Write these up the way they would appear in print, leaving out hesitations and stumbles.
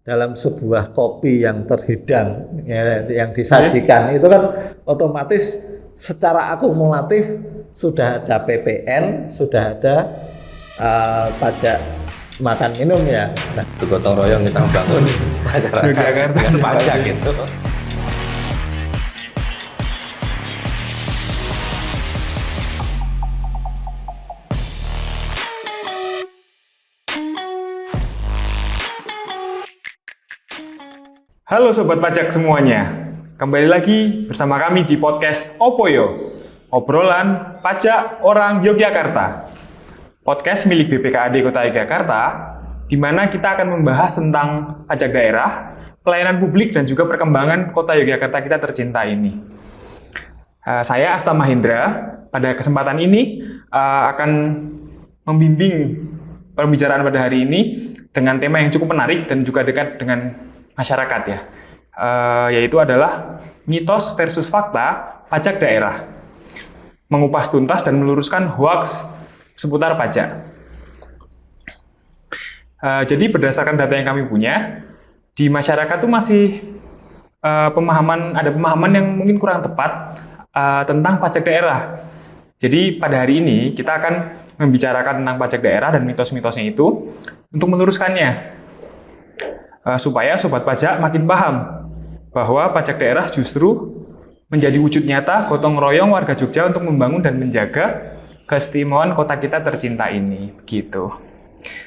dalam sebuah kopi yang terhidang ya, yang disajikan itu kan otomatis secara akumulatif sudah ada PPN, sudah ada pajak makan minum ya. Nah, itu gotong royong kita membangun masyarakat dengan pajak gitu. Halo Sobat Pajak semuanya, kembali lagi bersama kami di podcast Opoyo, obrolan pajak orang Yogyakarta. Podcast milik BPKAD Kota Yogyakarta, di mana kita akan membahas tentang pajak daerah, pelayanan publik, dan juga perkembangan Kota Yogyakarta kita tercinta ini. Saya Asta Mahendra, pada kesempatan ini akan membimbing pembicaraan pada hari ini dengan tema yang cukup menarik dan juga dekat dengan masyarakat ya, yaitu adalah mitos versus fakta pajak daerah, mengupas tuntas dan meluruskan hoaks seputar pajak. Jadi berdasarkan data yang kami punya, di masyarakat tuh masih ada pemahaman yang mungkin kurang tepat tentang pajak daerah. Jadi pada hari ini kita akan membicarakan tentang pajak daerah dan mitos-mitosnya itu untuk meluruskannya. Supaya Sobat Pajak makin paham bahwa pajak daerah justru menjadi wujud nyata gotong royong warga Jogja untuk membangun dan menjaga keistimewaan kota kita tercinta ini, gitu.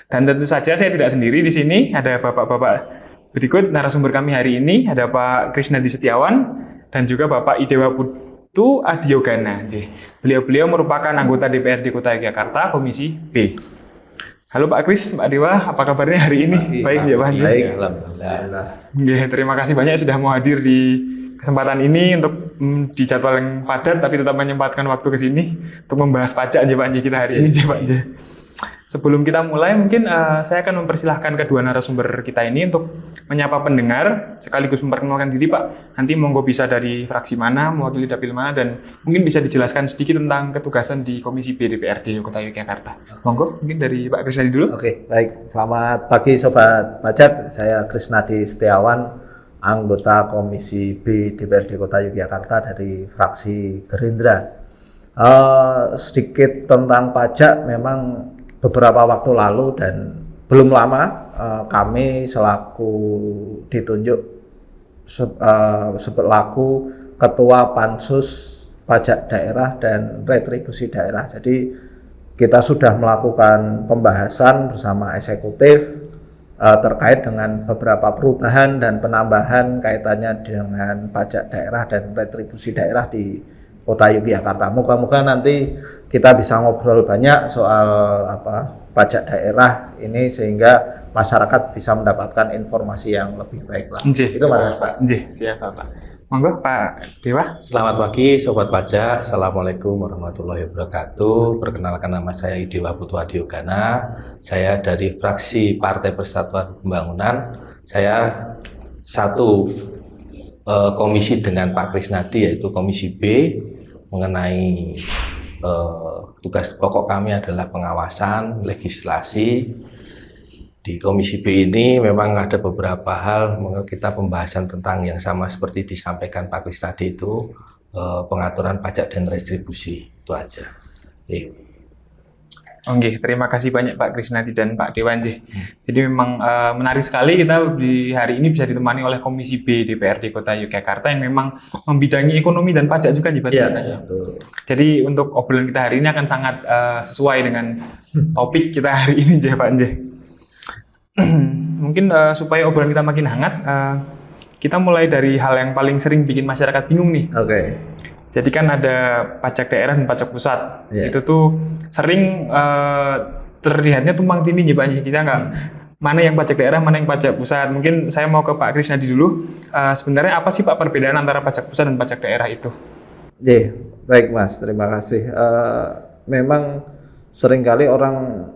Dan tentu saja saya tidak sendiri di sini, ada bapak-bapak berikut narasumber kami hari ini, ada Pak Krisnadi Setiawan dan juga Bapak Idewa Putu Adiogana. Beliau-beliau merupakan anggota DPRD Kota Yogyakarta Komisi B. Halo Pak Kris, Mbak Dewa, apa kabarnya hari ini? Baik ya Pak? Baik, alhamdulillah. Terima kasih banyak sudah mau hadir di kesempatan ini untuk di jadwal yang padat, tapi tetap menyempatkan waktu ke sini untuk membahas pajak aja Pak kita hari ini Pak. Sebelum kita mulai, mungkin saya akan mempersilahkan kedua narasumber kita ini untuk menyapa pendengar, sekaligus memperkenalkan diri Pak. Nanti monggo bisa dari fraksi mana, mewakili dapil mana, dan mungkin bisa dijelaskan sedikit tentang ketugasan di Komisi B DPRD Kota Yogyakarta. Monggo, mungkin dari Pak Krisnadi dulu. Oke, baik. Selamat pagi Sobat Pajak, saya Krisnadi Setiawan, anggota Komisi B DPRD Kota Yogyakarta dari fraksi Gerindra. Sedikit tentang pajak, memang beberapa waktu lalu dan belum lama kami selaku ditunjuk selaku Ketua Pansus Pajak Daerah dan Retribusi Daerah. Jadi kita sudah melakukan pembahasan bersama eksekutif terkait dengan beberapa perubahan dan penambahan kaitannya dengan pajak daerah dan retribusi daerah di Kota Yogyakarta. Moga-moga nanti kita bisa ngobrol banyak soal pajak daerah ini sehingga masyarakat bisa mendapatkan informasi yang lebih baik lah. Itu Mas Pak. Siap Pak. Monggo Pak Dewa. Selamat pagi Sobat Pajak, Assalamualaikum warahmatullahi wabarakatuh. Perkenalkan, nama saya Idewa Putu Adiogana. Saya dari fraksi Partai Persatuan Pembangunan. Saya satu komisi dengan Pak Krisnadi, yaitu Komisi B, mengenai tugas pokok kami adalah pengawasan legislasi. Di Komisi B ini memang ada beberapa hal kita pembahasan tentang yang sama seperti disampaikan Pak Krisnadi itu, pengaturan pajak dan retribusi, itu aja. Oke, terima kasih banyak Pak Krisnadi dan Pak Dewan. Jadi memang menarik sekali kita di hari ini bisa ditemani oleh Komisi B DPRD Kota Yogyakarta yang memang membidangi ekonomi dan pajak juga Pak. Iya. Jadi untuk obrolan kita hari ini akan sangat sesuai dengan topik kita hari ini Pak. Mungkin supaya obrolan kita makin hangat, kita mulai dari hal yang paling sering bikin masyarakat bingung nih. Oke. Jadi kan ada pajak daerah dan pajak pusat. Itu tuh sering terlihatnya tumpang tindih ya Pak. Kita nggak mana yang pajak daerah, mana yang pajak pusat. Mungkin saya mau ke Pak Krisnadi dulu. Sebenarnya apa sih Pak perbedaan antara pajak pusat dan pajak daerah itu? Baik Mas, terima kasih. Memang seringkali orang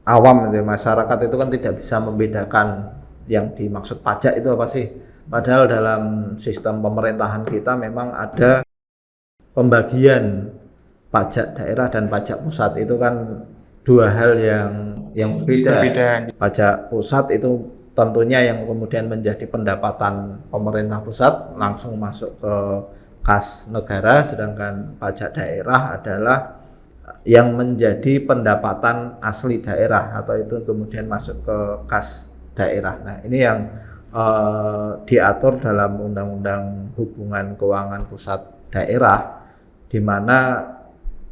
awam, masyarakat itu kan tidak bisa membedakan yang dimaksud pajak itu apa sih. Padahal dalam sistem pemerintahan kita memang ada pembagian pajak daerah dan pajak pusat. Itu kan dua hal yang berbeda. Pajak pusat itu tentunya yang kemudian menjadi pendapatan pemerintah pusat langsung masuk ke kas negara, sedangkan pajak daerah adalah yang menjadi pendapatan asli daerah atau itu kemudian masuk ke kas daerah. Nah, ini yang diatur dalam Undang-Undang Hubungan Keuangan Pusat Daerah, di mana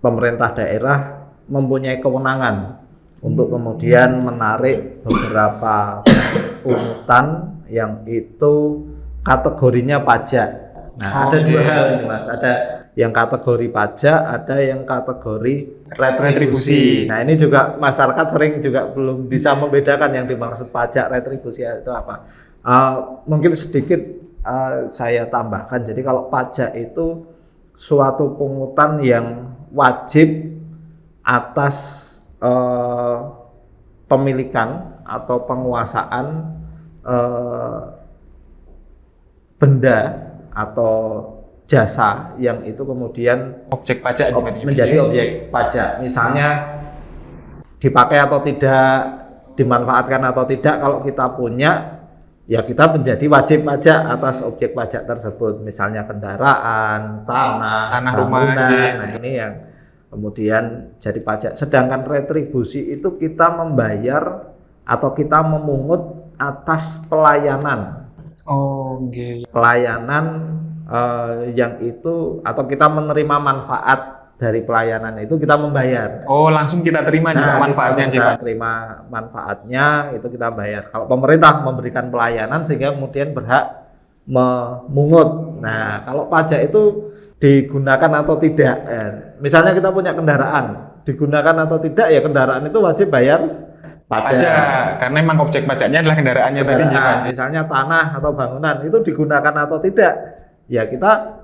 pemerintah daerah mempunyai kewenangan untuk kemudian menarik beberapa pungutan yang itu kategorinya pajak. Nah, ada dua hal ini Mas, ada yang kategori pajak, ada yang kategori retribusi. Nah, ini juga masyarakat sering juga belum bisa membedakan yang dimaksud pajak retribusi itu apa. Mungkin sedikit saya tambahkan. Jadi kalau pajak itu suatu pungutan yang wajib atas pemilikan atau penguasaan benda atau jasa yang itu kemudian Objek pajak menjadi objek pajak. Misalnya dipakai atau tidak, dimanfaatkan atau tidak, kalau kita punya ya kita menjadi wajib pajak atas objek pajak tersebut. Misalnya kendaraan, tanah rumah, bangunan. Nah, ini yang kemudian jadi pajak. Sedangkan retribusi itu kita membayar atau kita memungut atas pelayanan. Pelayanan yang itu atau kita menerima manfaat dari pelayanan itu kita membayar. Langsung kita terima juga manfaatnya. Kita terima manfaatnya itu kita bayar. Kalau pemerintah memberikan pelayanan sehingga kemudian berhak memungut. Nah, kalau pajak itu digunakan atau tidak. Misalnya kita punya kendaraan, digunakan atau tidak ya kendaraan itu wajib bayar pajak. Karena memang objek pajaknya adalah kendaraannya tadi. Misalnya tanah atau bangunan itu digunakan atau tidak, ya kita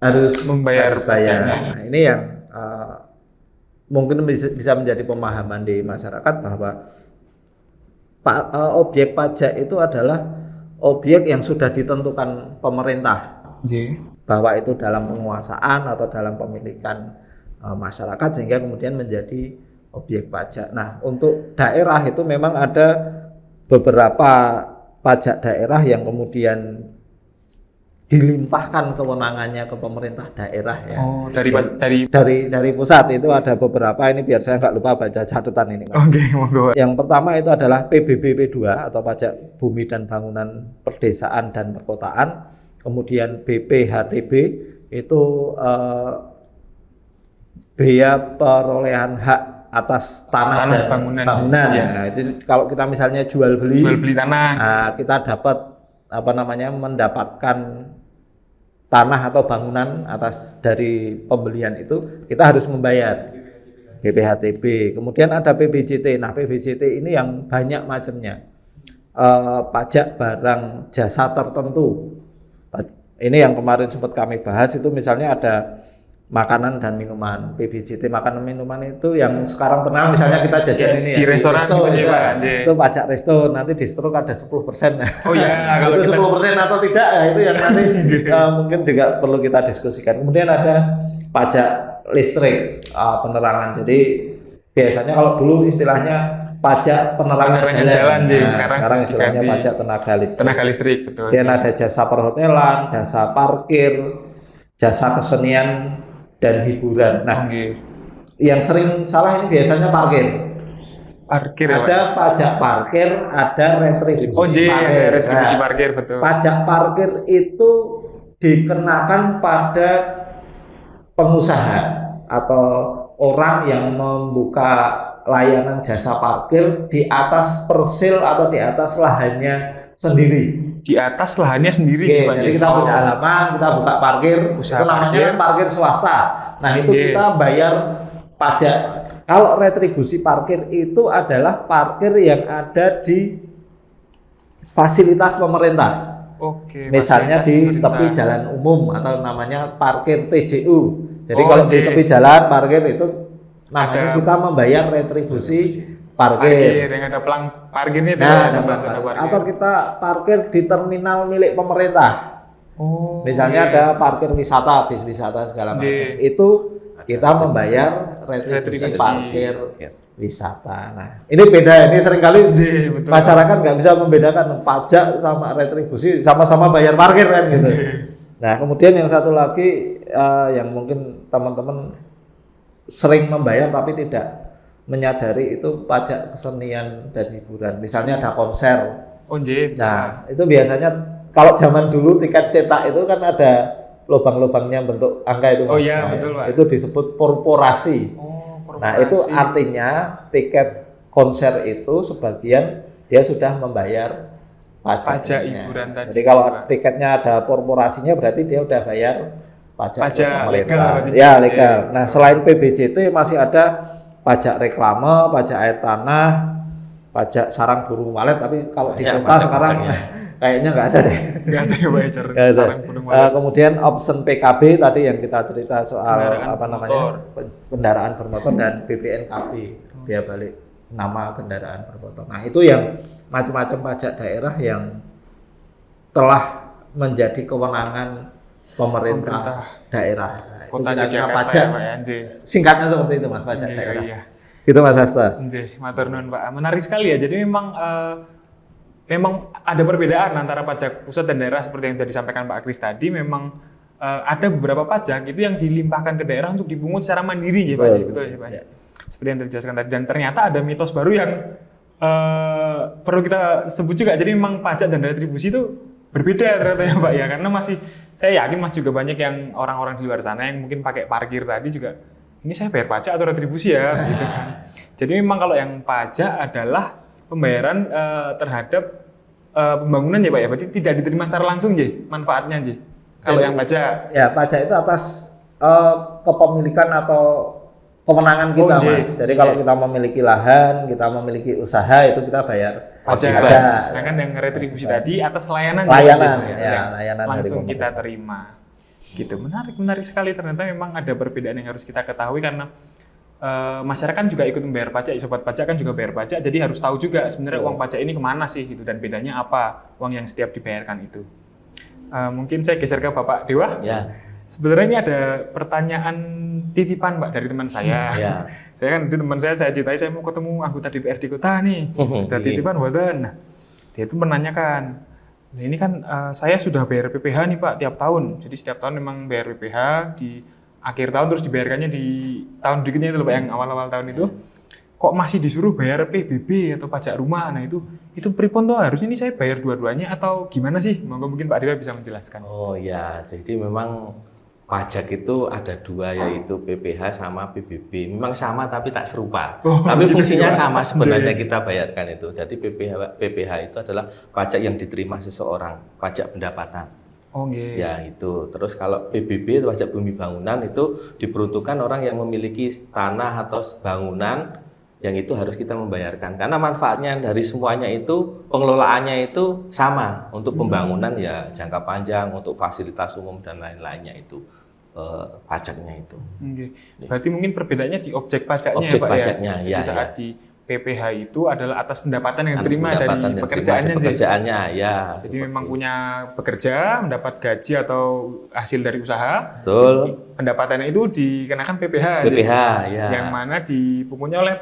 harus membayar pajak. Nah, ini yang mungkin bisa menjadi pemahaman di masyarakat bahwa objek pajak itu adalah objek yang sudah ditentukan pemerintah, bahwa itu dalam penguasaan atau dalam pemilikan masyarakat sehingga kemudian menjadi objek pajak. Nah, untuk daerah itu memang ada beberapa pajak daerah yang kemudian dilimpahkan kewenangannya ke pemerintah daerah ya. Dari pusat itu ada beberapa, ini biar saya nggak lupa baca catatan ini Mas. Monggo. Yang pertama itu adalah PBBP 2 atau pajak bumi dan bangunan pedesaan dan perkotaan. Kemudian BPHTB itu biaya perolehan hak atas tanah dan bangunan. Ya. Nah, itu kalau kita misalnya jual beli tanah, kita dapat mendapatkan tanah atau bangunan atas dari pembelian itu, kita harus membayar BPHTB. Kemudian ada PBJT. Nah, PBJT ini yang banyak macamnya. Pajak barang jasa tertentu. Ini yang kemarin sempat kami bahas itu, misalnya ada makanan dan minuman. PBJT makanan minuman itu yang sekarang terkenal, misalnya kita jajan ini di restoran itu pajak resto, nanti di stroke ada 10%. Kalau itu 10% atau tidak ya, itu yang nanti mungkin juga perlu kita diskusikan. Kemudian ada pajak listrik, penerangan. Jadi biasanya kalau dulu istilahnya pajak penerangan jalan. Sekarang istilahnya pajak tenaga listrik. Betul. Kemudian ada jasa perhotelan, jasa parkir, jasa kesenian dan hiburan. Nah, yang sering salah ini biasanya parkir. Ada pajak parkir, ada retribusi parkir. Retribusi parkir, betul. Pajak parkir itu dikenakan pada pengusaha atau orang yang membuka layanan jasa parkir di atas persil atau di atas lahannya sendiri. Jadi kita punya halaman, kita buka parkir, itu namanya parkir swasta. Nah, itu kita bayar pajak. Kalau retribusi parkir itu adalah parkir yang ada di fasilitas pemerintah. Misalnya di tepi jalan umum atau namanya parkir TJU. Jadi kalau di tepi jalan parkir itu namanya kita membayar retribusi parkir. Yang ada pelang parkirnya. Atau kita parkir di terminal milik pemerintah. Misalnya ada parkir wisata, bis wisata segala macam. Itu kita membayar retribusi parkir wisata. Nah, ini beda. Ini seringkali Betul. masyarakat nggak bisa membedakan pajak sama retribusi, sama-sama bayar parkir kan gitu. Nah, kemudian yang satu lagi yang mungkin teman-teman sering membayar tapi tidak menyadari itu pajak kesenian dan hiburan. Misalnya ada konser. Oh, nggih. Nah, itu biasanya kalau zaman dulu tiket cetak itu kan ada lubang-lubangnya bentuk angka itu. Oh iya, Nah, betul, Pak. itu disebut korporasi. Oh, Nah, itu korporasi. artinya tiket konser itu sebagian dia sudah membayar Pajak pajaknya. hiburan tadi, Jadi kalau Pak. tiketnya ada korporasinya berarti dia udah bayar pajak ke Pajak pemerintah. legal berarti. Ya, legal. Nah, selain PBJT masih ada pajak reklame, pajak air tanah, pajak sarang burung walet, tapi kalau di Ya, kota sekarang kayaknya nggak ada deh. Nggak ada ya, Pak, Nggak ada. sarang burung walet. Kemudian option PKB tadi yang kita cerita soal Kendaraan apa namanya bermotor. kendaraan bermotor dan BPNKB, biaya balik nama kendaraan bermotor. Nah, itu yang macam-macam pajak daerah yang telah menjadi kewenangan pemerintah daerah. Nah, itu Kota kira-kira Yogyakarta pajak. ya, Pak, ya, nggih. Singkatnya seperti itu, Mas, pajak Nggih, daerah. iya. Gitu, Mas Hasta. Nggih, matur nuwun, Pak. Menarik sekali ya. Jadi memang ada perbedaan antara pajak pusat dan daerah seperti yang tadi disampaikan Pak Kris tadi. Memang ada beberapa pajak itu yang dilimpahkan ke daerah untuk dipungut secara mandiri ya, Pak. Betul ya, Pak. Ya. Seperti yang dijelaskan tadi. Dan ternyata ada mitos baru yang perlu kita sebut juga. Jadi memang pajak dan retribusi itu berbeda ternyata ya, Pak ya. Karena saya yakin Mas juga banyak yang orang-orang di luar sana yang mungkin pakai parkir tadi juga, ini saya bayar pajak atau retribusi ya, gitu kan. Jadi memang kalau yang pajak adalah pembayaran terhadap pembangunan ya, Pak ya. Berarti tidak diterima secara langsung ya manfaatnya ya. Kalau yang pajak, Ya, pajak itu atas kepemilikan atau kewenangan kita, Oh, Mas. iya. Jadi kalau kita memiliki lahan, kita memiliki usaha, itu kita bayar pajak. Sedangkan yang retribusi tadi atas layanan Layanan, gitu, ya, yang layanan dari langsung kita pemerintah. terima. Gitu. Menarik sekali, ternyata memang ada perbedaan yang harus kita ketahui karena masyarakat juga ikut membayar pajak, sobat pajak kan juga bayar pajak, jadi harus tahu juga sebenarnya uang pajak ini kemana sih gitu dan bedanya apa uang yang setiap dibayarkan itu. Mungkin saya geser ke Bapak Dewa. Ya. Sebenarnya ini ada pertanyaan titipan, Pak, dari teman saya. Ya. Saya kan, teman saya ceritai saya mau ketemu anggota DPRD kota nih. Ada titipan buatan. Nah, dia itu menanyakan, nah ini kan saya sudah bayar PPh nih, Pak, tiap tahun. Jadi setiap tahun memang bayar PPh di akhir tahun, terus dibayarkannya di tahun berikutnya itu loh, Pak, yang awal-awal tahun itu. Kok masih disuruh bayar PBB atau pajak rumah? Nah itu pripun tuh, harusnya ini saya bayar dua-duanya atau gimana sih? Mungkin Pak Dewa bisa menjelaskan. Oh ya, jadi memang pajak itu ada dua, yaitu PPh sama PBB. Memang sama tapi tak serupa. Tapi fungsinya sama sebenarnya kita bayarkan itu. Jadi PPh itu adalah pajak yang diterima seseorang, pajak pendapatan. Oh nggih. Ya itu. Terus kalau PBB itu pajak bumi bangunan itu diperuntukkan orang yang memiliki tanah atau bangunan yang itu harus kita membayarkan. Karena manfaatnya dari semuanya itu, pengelolaannya itu sama untuk pembangunan ya jangka panjang, untuk fasilitas umum dan lain-lainnya itu pajaknya itu. Okay. Berarti mungkin perbedaannya di objek pajaknya, Objek Pak, pajaknya, ya. Jadi saat di PPh itu adalah atas pendapatan yang diterima dari pekerjaannya. Pekerjaannya, ya. Jadi memang punya bekerja, mendapat gaji atau hasil dari usaha. Betul. Pendapatannya itu dikenakan PPh. PPh, ya. Yang mana dipungunya oleh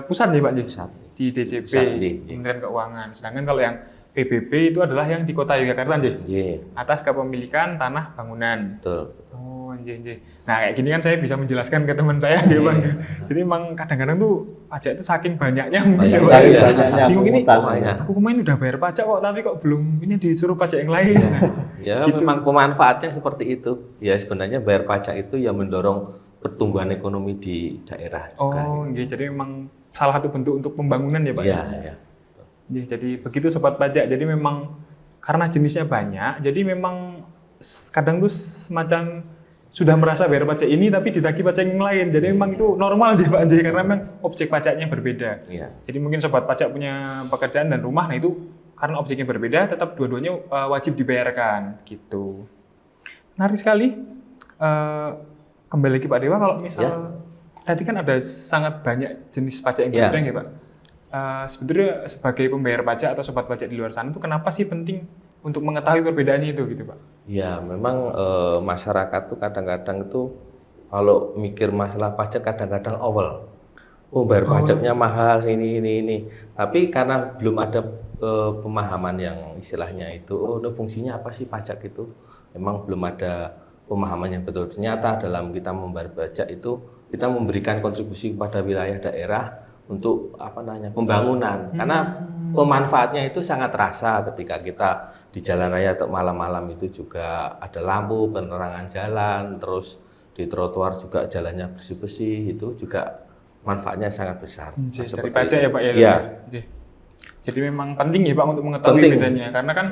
pusat nih, Pak, Pusat. di DJP, Pusat, Kementerian Keuangan. Sedangkan kalau yang PBB itu adalah yang di Kota Yogyakarta, Yeah. atas kepemilikan tanah bangunan. Betul. Oh, iya. Nah, kayak gini kan saya bisa menjelaskan ke teman saya, gitu, Bang. Jadi emang kadang-kadang tuh pajak itu saking banyaknya mungkin ya, Pak. Banyaknya Bingung ini, pungutannya. aku kemarin udah bayar pajak kok, tapi kok belum ini disuruh pajak yang lain. Nah, Ya, gitu. memang pemanfaatnya seperti itu. Ya, sebenarnya bayar pajak itu ya mendorong pertumbuhan ekonomi di daerah juga. Oh, iya. Jadi memang salah satu bentuk untuk pembangunan ya, Pak. Iya, ya. Ya, jadi begitu sobat pajak. Jadi memang karena jenisnya banyak, jadi memang kadang tuh semacam sudah merasa bayar pajak ini tapi ditagih pajak yang lain. Jadi memang itu normal deh, Pak Anjay, karena memang objek pajaknya berbeda. Iya. Jadi mungkin sobat pajak punya pekerjaan dan rumah, nah itu karena objeknya berbeda, tetap dua-duanya wajib dibayarkan gitu. Menarik sekali. Kembali lagi Pak Dewa, kalau misal tadi kan ada sangat banyak jenis pajak yang berbeda ya, Pak. Sebetulnya sebagai pembayar pajak atau sobat pajak di luar sana itu kenapa sih penting untuk mengetahui perbedaannya itu gitu, Pak? Ya, memang masyarakat tuh kadang-kadang tuh kalau mikir masalah pajak kadang-kadang awal. bayar pajaknya mahal ini. Tapi karena belum ada pemahaman yang istilahnya itu, ini fungsinya apa sih pajak itu? Memang belum ada pemahaman yang betul. Ternyata dalam kita membayar pajak itu kita memberikan kontribusi kepada wilayah daerah untuk pembangunan. Karena pemanfaatnya itu sangat terasa ketika kita di jalan raya atau malam-malam itu juga ada lampu penerangan jalan, terus di trotoar juga jalannya bersih-bersih, itu juga manfaatnya sangat besar. Dari pajak ya Pak ya? Iya. Jadi memang penting ya Pak untuk mengetahui bedanya, karena kan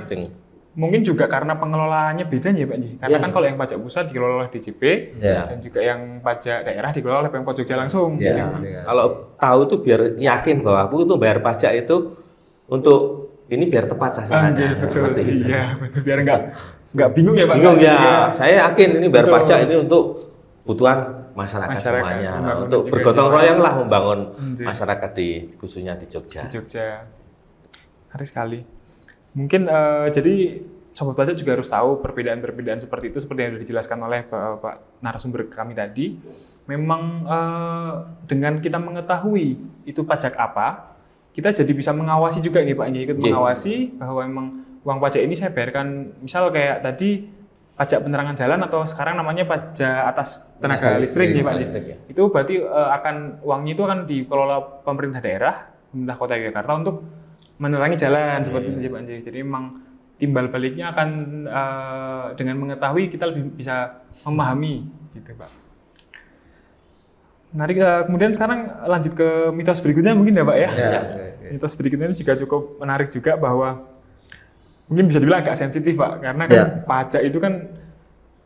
mungkin juga karena pengelolaannya bedanya ya Pak. Karena kan kalau yang pajak pusat dikelola oleh DJP, dan juga yang pajak daerah dikelola oleh Pemkot Jogja langsung. Kalau tahu itu biar yakin bahwa aku itu bayar pajak itu untuk ini biar tepat sasarannya. Betul. Iya, betul. Biar nggak bingung ya Pak. Bingung ya. Saya yakin ini bayar pajak ini untuk kebutuhan masyarakat semuanya, untuk bergotong royong lah membangun masyarakat khususnya di Jogja. Menarik sekali. Mungkin jadi Sobat Pajak juga harus tahu perbedaan-perbedaan seperti itu, seperti yang sudah dijelaskan oleh Pak narasumber kami tadi. Memang dengan kita mengetahui itu pajak apa, kita jadi bisa mengawasi juga nih Pak, ikut mengawasi bahwa memang uang pajak ini saya bayarkan, misal kayak tadi pajak penerangan jalan atau sekarang namanya pajak atas tenaga listrik nih Pak. Itu berarti uangnya itu akan dikelola pemerintah daerah, pemerintah Kota Yogyakarta untuk menerangi jalan seperti itu Pak. Jadi memang timbal baliknya akan dengan mengetahui kita lebih bisa memahami gitu Pak. Menarik. Kemudian sekarang lanjut ke mitos berikutnya mungkin ya Pak ya. Mitos berikutnya ini juga cukup menarik juga, bahwa mungkin bisa dibilang agak sensitif Pak, karena kan pajak itu kan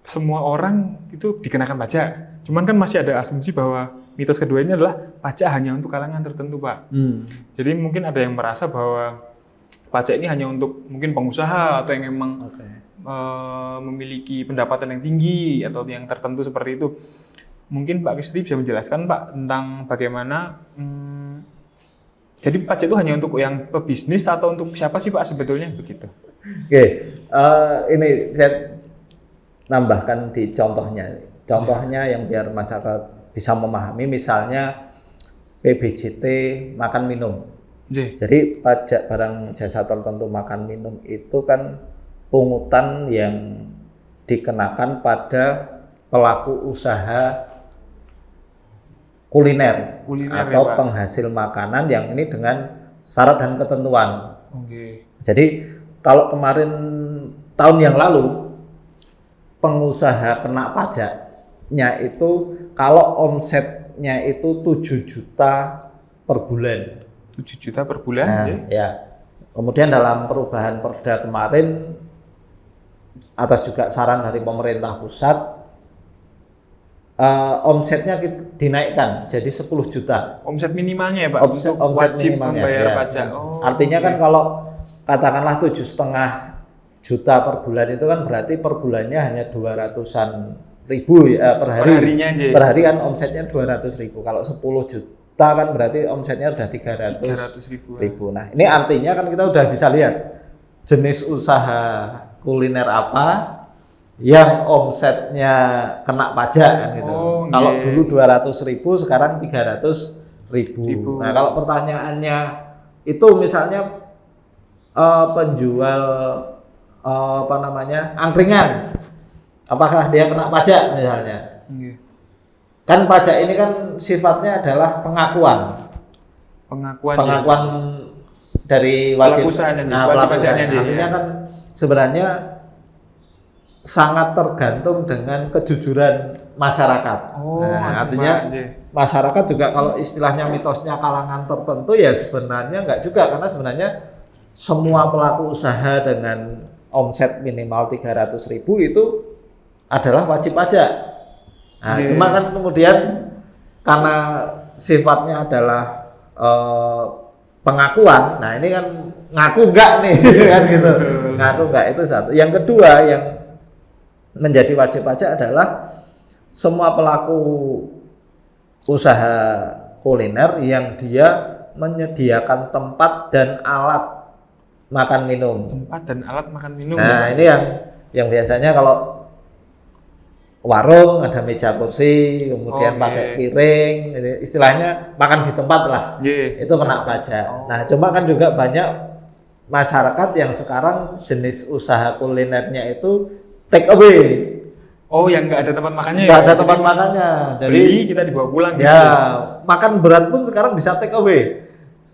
semua orang itu dikenakan pajak. Cuman kan masih ada asumsi bahwa mitos kedua ini adalah pajak hanya untuk kalangan tertentu Pak. Jadi mungkin ada yang merasa bahwa pajak ini hanya untuk mungkin pengusaha atau yang memang memiliki pendapatan yang tinggi atau yang tertentu seperti itu. Mungkin Pak Krisdi bisa menjelaskan Pak tentang bagaimana jadi pajak itu hanya untuk yang pebisnis atau untuk siapa sih Pak sebetulnya begitu? Oke, ini saya nambahkan di contohnya. Contohnya yang biar masyarakat bisa memahami, misalnya PBJT makan minum. Jadi pajak barang jasa tertentu makan minum itu kan pungutan yang dikenakan pada pelaku usaha kuliner atau ya, penghasil makanan yang ini dengan syarat dan ketentuan. Jadi kalau kemarin tahun yang lalu pengusaha kena pajaknya itu kalau omsetnya itu 7 juta per bulan. 7 juta per bulan? Ya. Kemudian dalam perubahan Perda kemarin atas juga saran dari pemerintah pusat, omsetnya dinaikkan jadi 10 juta. Omset minimalnya ya Pak? Omset wajib minimalnya, membayar ya. pajak. Artinya kan kalau katakanlah 7,5 juta per bulan itu kan berarti per bulannya hanya 200-an ribu per hari. Per hari kan omsetnya 200 ribu. Kalau 10 juta kan berarti omsetnya udah 300 ribu. Nah ini artinya kan kita udah bisa lihat jenis usaha kuliner apa yang omsetnya kena pajak kan gitu. Kalau dulu 200 ribu, sekarang 300 ribu. Nah kalau pertanyaannya itu misalnya penjual angkringan, apakah dia kena pajak misalnya? Kan pajak ini kan sifatnya adalah pengakuan dari wajib pajaknya. Artinya kan sebenarnya sangat tergantung dengan kejujuran masyarakat. Artinya masyarakat juga kalau istilahnya mitosnya kalangan tertentu ya sebenarnya enggak juga, karena sebenarnya semua pelaku usaha dengan omset minimal 300 ribu itu adalah wajib pajak. Cuma kan kemudian karena sifatnya adalah pengakuan, nah ini kan ngaku enggak nih kan gitu. Ngaku enggak itu satu. Yang kedua yang menjadi wajib pajak adalah semua pelaku usaha kuliner yang dia menyediakan tempat dan alat makan minum. Tempat dan alat makan minum. Nah, ini yang biasanya kalau warung, ada meja kursi, kemudian Oke. pakai piring, jadi istilahnya makan di tempat lah. Nggih. Itu kena pajak. Oh. Nah, cuma kan juga banyak masyarakat yang sekarang jenis usaha kulinernya itu take away. Oh, yang nggak ada tempat makannya Nggak ya? ada Jadi tempat makannya. Jadi beli, kita dibawa pulang gitu. ya, makan berat pun sekarang bisa take away.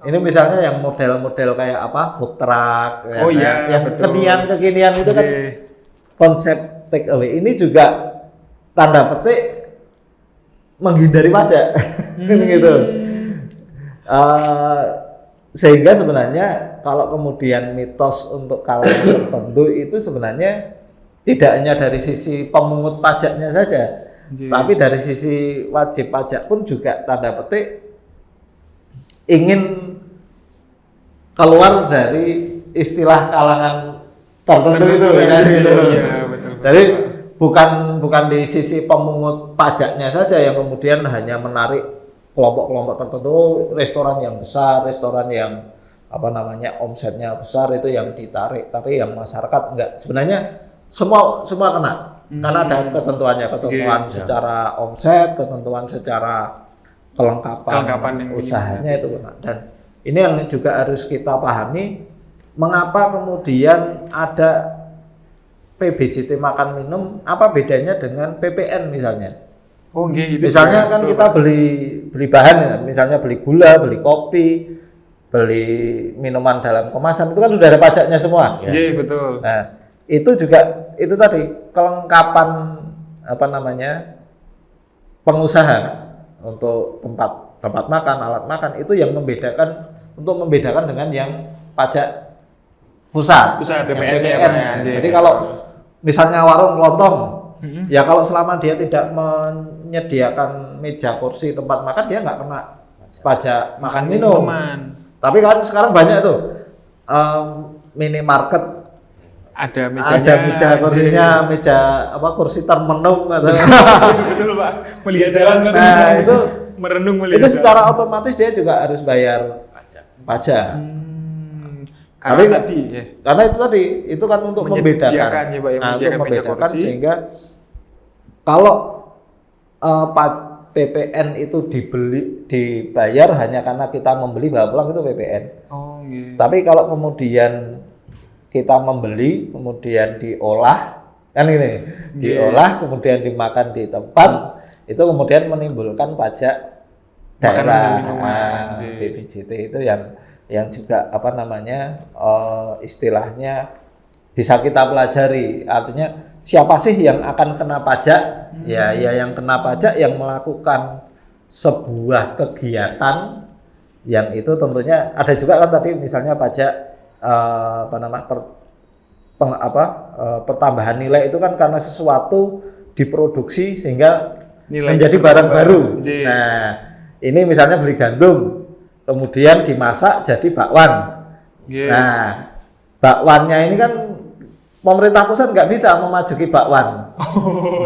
Ini misalnya yang model-model kayak apa, food truck, Oh ya, iya, yang betul. kekinian itu kan Nggih. konsep take away. Ini juga tanda petik menghindari pajak, gitu. Sehingga sebenarnya kalau kemudian mitos untuk kalangan tertentu itu sebenarnya tidak hanya dari sisi pemungut pajaknya saja, Nggih. tapi dari sisi wajib pajak pun juga tanda petik ingin keluar dari istilah kalangan tertentu itu kan gitu. Iya, betul. Jadi bukan di sisi pemungut pajaknya saja yang kemudian hanya menarik kelompok-kelompok tertentu, restoran yang besar, restoran yang apa namanya omsetnya besar itu yang ditarik, tapi yang masyarakat enggak. Sebenarnya semua kena. Karena ada ketentuannya, ketentuan Oke. secara omset, ketentuan secara Kelengkapan yang usahanya itu kena. Dan ini yang juga harus kita pahami, mengapa kemudian ada PBJT makan minum, apa bedanya dengan PPN misalnya? Oh, nggih, gitu. Misalnya juga, kan betul, kita Pak. beli bahan ya, misalnya beli gula, beli kopi, beli minuman dalam kemasan itu kan sudah ada pajaknya semua. Nggih, betul. Nah, itu juga itu tadi kelengkapan apa namanya pengusaha untuk tempat makan, alat makan itu yang membedakan dengan yang pajak pusat, Pusat, yang PPN ya, PPN. Pak, ya. Jadi kalau misalnya warung lontong, Mm-mm. ya kalau selama dia tidak menyediakan meja kursi tempat makan, dia nggak kena pajak makan minum. Minuman. Tapi kan sekarang banyak tuh minimarket Ada mejanya. ada meja kursinya, meja apa kursi termenung atau Betul, Pak. Melihat jalan kan. nah itu Merenung melihat itu jalan. secara otomatis dia juga harus bayar pajak. Karena Tapi tadi ya. karena itu tadi itu kan untuk membedakan, Menyediakan ya, Pak, ya, nah, untuk menyediakan meja membedakan kursi. sehingga kalau PPN itu dibayar hanya karena kita membeli bawa pulang itu PPN. Oh, nggih. Tapi kalau kemudian kita membeli, kemudian diolah, kan ini, diolah, kemudian dimakan di tempat, itu kemudian menimbulkan pajak Makanan dan daerah. minuman, PBJT itu yang juga apa namanya istilahnya bisa kita pelajari. Artinya siapa sih yang akan kena pajak? Ya yang kena pajak yang melakukan sebuah kegiatan yang itu tentunya ada juga kan tadi misalnya pajak pertambahan nilai itu kan karena sesuatu diproduksi sehingga Nilai menjadi barang baru. Nggih. Nah, ini misalnya beli gandum, kemudian dimasak jadi bakwan. Nggih. Nah, bakwannya ini kan pemerintah pusat nggak bisa memajeki bakwan.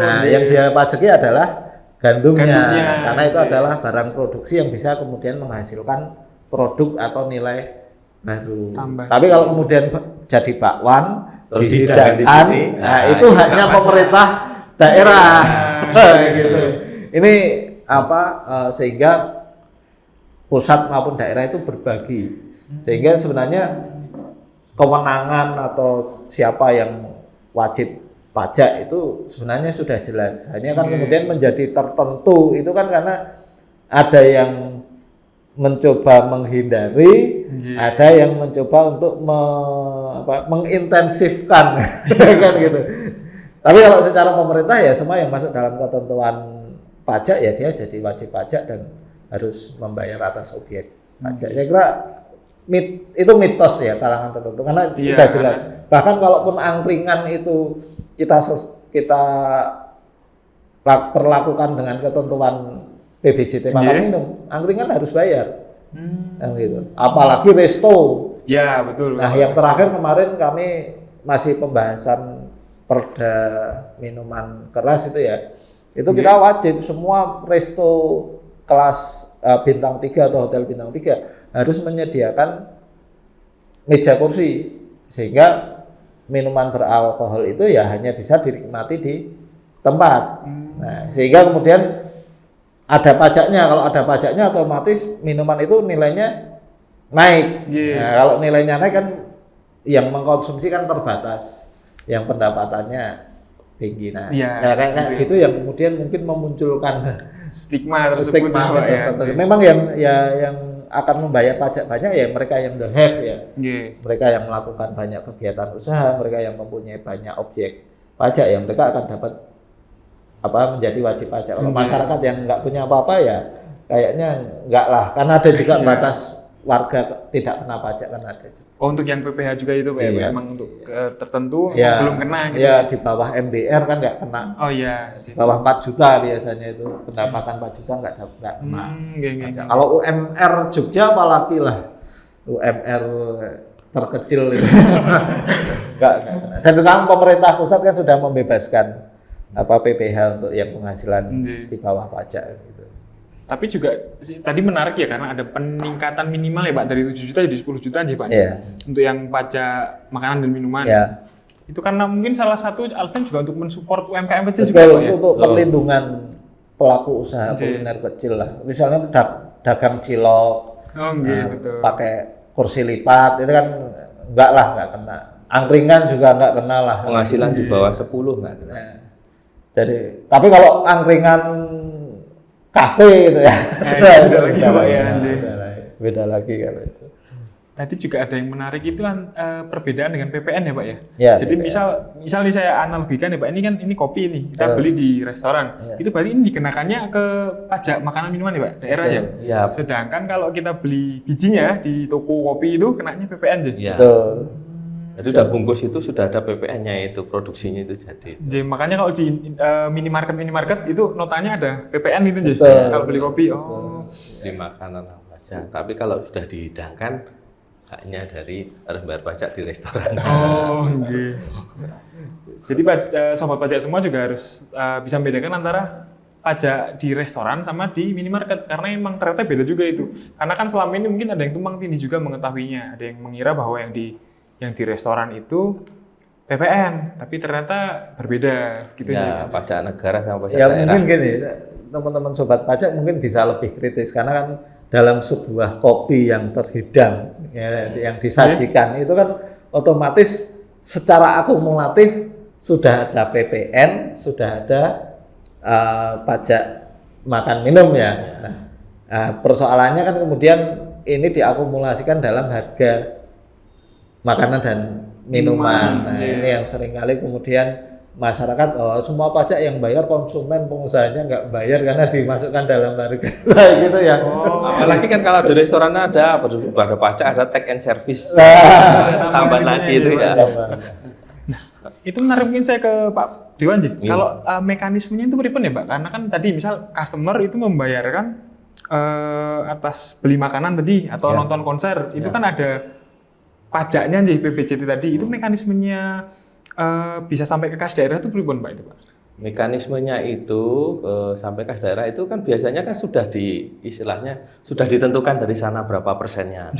Nah, yang dia pajaki adalah gandumnya, karena itu adalah barang produksi yang bisa kemudian menghasilkan produk atau nilai baru. Tambah. Tapi kalau kemudian jadi bakwan Terus dihidangkan, dihidangkan di sini, nah, nah, itu itu hanya nggak pemerintah daerah. Gitu. Ini apa sehingga pusat maupun daerah itu berbagi, sehingga sebenarnya kewenangan atau siapa yang wajib pajak itu sebenarnya sudah jelas. Hanya kan kemudian menjadi tertentu itu kan karena ada yang mencoba menghindari, ada yang mencoba untuk mengintensifkan kan gitu. Tapi kalau secara pemerintah ya semua yang masuk dalam ketentuan pajak ya dia jadi wajib pajak dan harus membayar atas objek pajak. Saya kira itu mitos ya kalangan tertentu karena Iya, sudah jelas. Bahkan kalaupun angkringan itu kita perlakukan dengan ketentuan PBJT makan Iya. minum, angkringan harus bayar. Kan gitu. Apalagi resto. Ya, betul. Nah, yang terakhir kemarin kami masih pembahasan perda minuman keras itu ya. Itu kita wajib semua resto kelas bintang 3 atau hotel bintang 3 harus menyediakan meja kursi sehingga minuman beralkohol itu ya hanya bisa dinikmati di tempat. Nah, sehingga kemudian ada pajaknya. Kalau ada pajaknya otomatis minuman itu nilainya naik. Nah, kalau nilainya naik kan yang mengkonsumsi kan terbatas, yang pendapatannya tinggi. Nah, kayak gitu yang kemudian mungkin memunculkan stigma tersebut. Memang yang akan membayar pajak banyak ya mereka yang the have ya. Mereka yang melakukan banyak kegiatan usaha, mereka yang mempunyai banyak objek pajak ya mereka akan dapat menjadi wajib pajak. Kalau masyarakat yang nggak punya apa-apa ya kayaknya enggak lah, karena ada juga batas warga tidak kena pajak kan ada. Untuk yang PPh juga itu Pak ya, memang untuk tertentu belum kena gitu. Ya di bawah MDR kan nggak kena. Di bawah 4 juta biasanya itu pendapatan 4 juta nggak kena pajak. Kalau UMR Jogja apalagi lah, UMR terkecil itu nggak kena. Dan sekarang pemerintah pusat kan sudah membebaskan PPh untuk yang penghasilan di bawah pajak gitu. Tapi juga tadi menarik ya karena ada peningkatan minimal ya Pak dari 7 juta jadi 10 juta aja Pak. Untuk yang pajak makanan dan minuman. Itu karena mungkin salah satu alasan juga untuk mensupport UMKM kecil juga Pak ya. Untuk perlindungan pelaku usaha kuliner kecil lah. Misalnya dagang cilok. Pakai kursi lipat itu kan nggak kena. Angkringan juga nggak kena lah. Penghasilan di bawah 10 nggak kena. Jadi, tapi kalau angkringan kafe gitu ya. Beda lagi Pak ya. Beda lagi kalau itu. Tadi juga ada yang menarik itu perbedaan dengan PPN ya Pak ya. Jadi PPN. misal nih saya analogikan ya Pak, ini kopi nih kita beli di restoran. Itu berarti ini dikenakannya ke pajak makanan minuman ya Pak, daerah ya. Sedangkan kalau kita beli bijinya di toko kopi itu kenanya PPN aja. Betul. Jadi udah bungkus itu sudah ada PPN-nya itu, produksinya itu jadi. Jadi makanya kalau di minimarket itu notanya ada PPN itu aja. Kalau beli kopi di makanan apa aja. Tapi kalau sudah dihidangkan haknya dari harus bayar pajak di restoran. Jadi sobat pajak semua juga harus bisa membedakan antara pajak di restoran sama di minimarket karena emang ternyata beda juga itu. Karena kan selama ini mungkin ada yang tumpang tindih juga mengetahuinya. Ada yang mengira bahwa yang di restoran itu PPN, tapi ternyata berbeda gitu ya. Pajak negara sama pajak daerah. Mungkin gini, teman-teman sobat pajak mungkin bisa lebih kritis karena kan dalam sebuah kopi yang terhidang yang disajikan itu kan otomatis secara akumulatif sudah ada PPN, sudah ada pajak makan minum ya. Nah, persoalannya kan kemudian ini diakumulasikan dalam harga makanan dan minuman. Nah, ini yang seringkali kemudian masyarakat semua pajak yang bayar konsumen, pengusahanya nggak bayar karena dimasukkan dalam harga gitu ya. Apalagi kan kalau di restoran ada pajak, ada take and service. Tambahan lagi itu ya. Nah, itu menarik mungkin saya ke Pak Dewan sih. Kalau mekanismenya itu berapa ya Pak? Karena kan tadi misal customer itu membayarkan atas beli makanan tadi atau nonton konser, itu kan ada pajaknya nih PBJT tadi. Itu mekanismenya bisa sampai ke kas daerah itu berapa Pak itu Pak? Mekanismenya itu sampai kas daerah itu kan biasanya kan sudah sudah ditentukan dari sana berapa persennya.